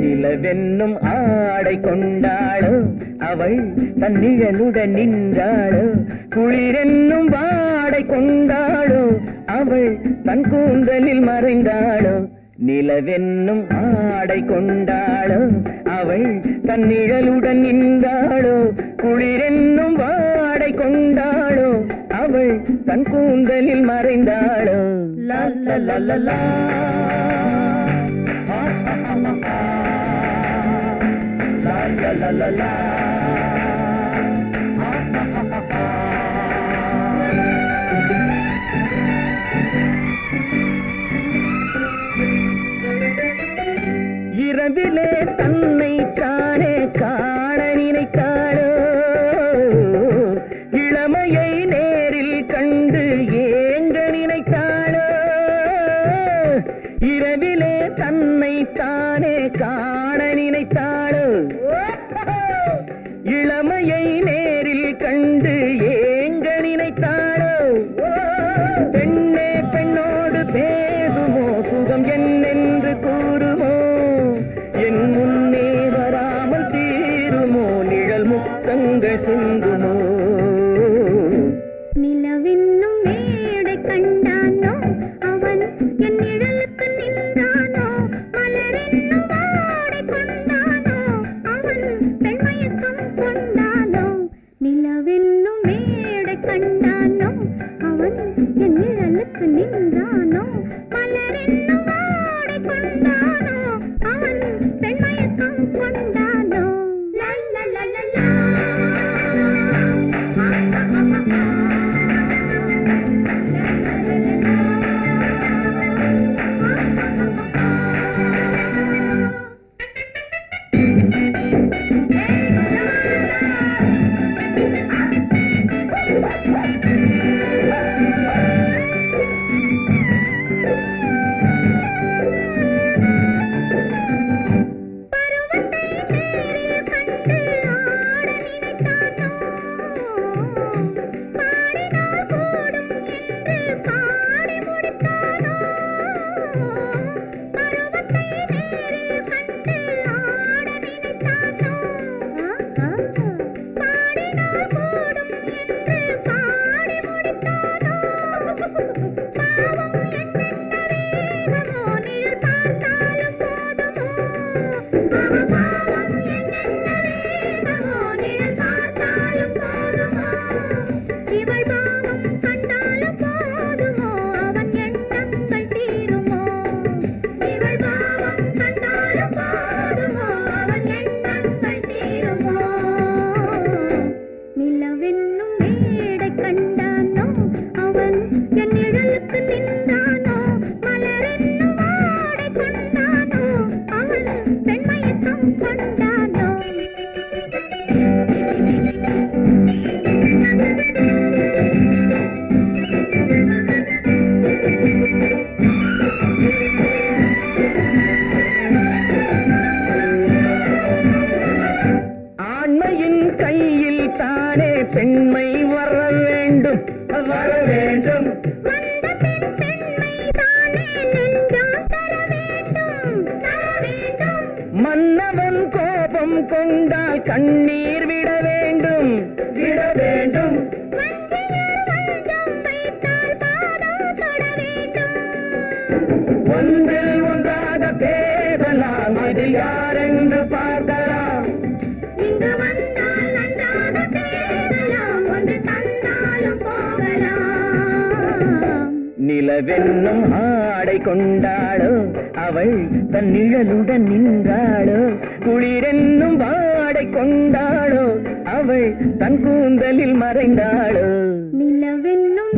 நிலவென்னும் ஆடை கொண்டாளோ அவள் தன் நிழலுடன் நின்றாளோ குளிரென்னும் வாடை கொண்டாளோ அவள் தன் கூந்தலில் மறைந்தாளோ நிலவென்னும் ஆடை கொண்டாளோ அவள் தன் நிழலுடன் நின்றாளோ குளிரென்னும் வாடை கொண்டாளோ அவள் தன் கூந்தலில் மறைந்தாளோ லா லா லா லா லா la la la la இரவிலே தன்னை தானே காண நினைத்தாளோ இளமையை நேரில் கண்டு ஏங்க நினைத்தாளோ இரவிலே தன்னை தானே காண நினைத்தாளோ இளமையை நேரில் கண்டு ஏங்க நினைத்தாளோ பெண்ணே பெண்ணோடு பேசுமோ சுகம் என்னென்று கூறுமோ என் முன்னே வராமல் தீருமோ நிழல் முத்தங்கள் சிந்துமோ நிலவென்னும் மேடை கண்டானோ அவன் என் நிழலுக்கு நின்றானோ மலரென்னும் வாடை கொண்டானோ அவன் பெண்மயக்கம் கொண்டானோ நிலவென்னும் மேடை கண்டானோ அவன் என் நிழலுக்கு நின்றானோ மலரென்னும் வாடை கொண்டானோ அவன் பெண்மயக்கம் கொண்டானோ லா லா லா லா லா பெண்மை வர வேண்டும் வர வேண்டும் மன்னவன் கோபம் கொண்டால் கண்ணீர் விட வேண்டும் விட வேண்டும் ஒன்றில் ஒன்றாக பேசலாம் அது யாரென்று பார்க்கலாம் இங்கு வந்தால் நன்றாக பேசலாம் ஒன்று தந்தாலும் போகலாம் நிலவென்னும் ஆடை கொண்டாளோ அவள் தன் நிழலுடன் நின்றாளோ குளிரென்னும் வாடை கொண்டாளோ அவள் தன் கூந்தலில் மறைந்தாளோ நிலவென்னும்